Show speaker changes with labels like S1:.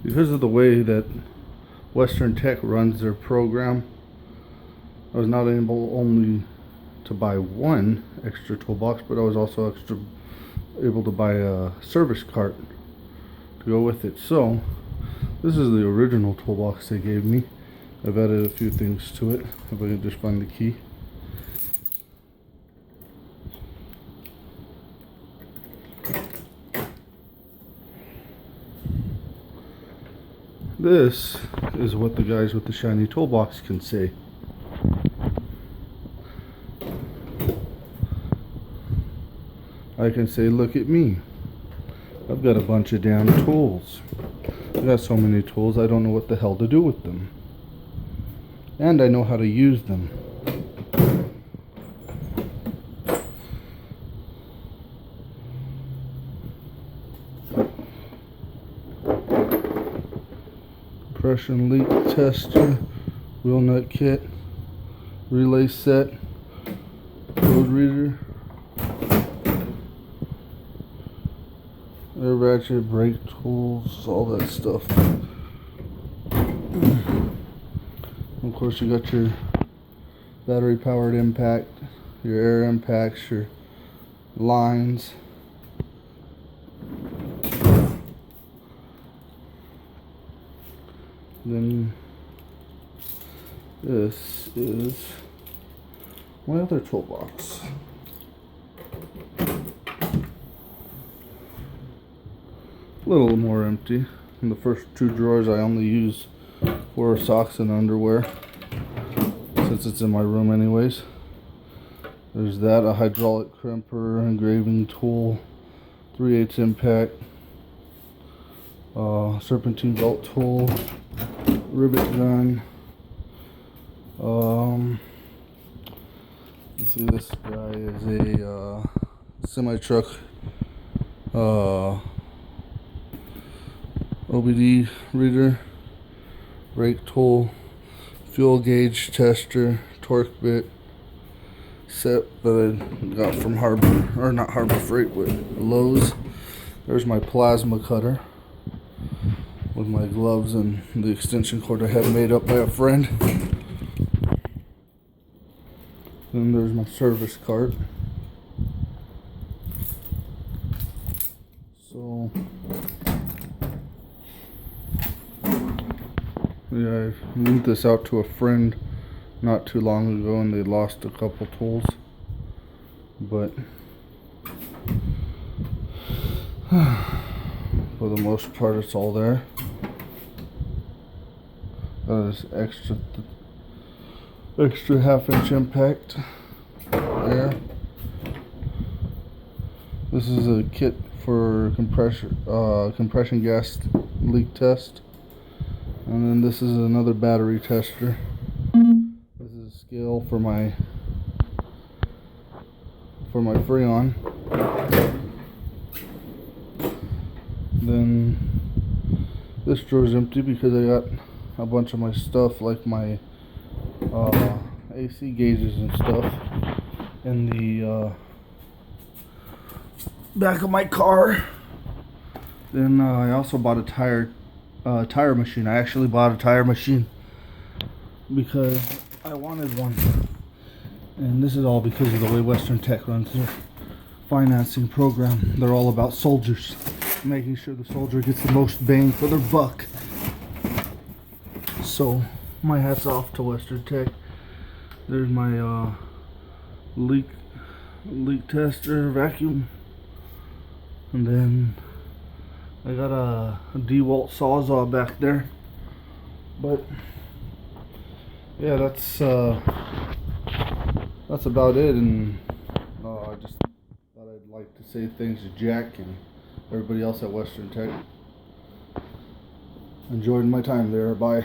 S1: Because of the way that Western Tech runs their program, I was not able only to buy one extra toolbox, but I was also able to buy a service cart to go with it. So this is the original toolbox they gave me. I've added a few things to it. If I can just find the key. This is what the guys with the shiny toolbox can say. I can say, look at me. I've got a bunch of damn tools. I've got so many tools, I don't know what the hell to do with them. And I know how to use them. Compression leak tester, wheel nut kit, relay set, code reader, air ratchet, brake tools, all that stuff. Of course, you got your battery powered impact, your air impacts, your lines. Then this is my other toolbox. A little more empty. In the first two drawers I only use for socks and underwear, since it's in my room anyways. There's that, a hydraulic crimper, engraving tool, 3/8 impact, serpentine belt tool, rivet gun. You see, this guy is a semi-truck OBD reader, brake tool, fuel gauge tester, torque bit set that I got from Harbor, or not Harbor Freight, but Lowe's. There's my plasma cutter with my gloves and the extension cord I had made up by a friend. Then there's my service cart. So yeah, I lent this out to a friend not too long ago and they lost a couple tools, but for the most part it's all there. That is extra 1/2 inch impact there. This is a kit for compression gas leak test. And then this is another battery tester. This is a scale for my Freon. Then this drawer is empty because I got a bunch of my stuff, like my AC gauges and stuff, in the back of my car. Then I also bought a tire machine. I actually bought a tire machine because I wanted one, and this is all because of the way Western Tech runs their financing program. They're all about soldiers, making sure the soldier gets the most bang for their buck. So my hat's off to Western Tech. There's my leak tester, vacuum, and then I got a DeWalt Sawzall back there. But yeah, that's about it. And I just thought I'd like to say thanks to Jack and everybody else at Western Tech. Enjoyed my time there. Bye.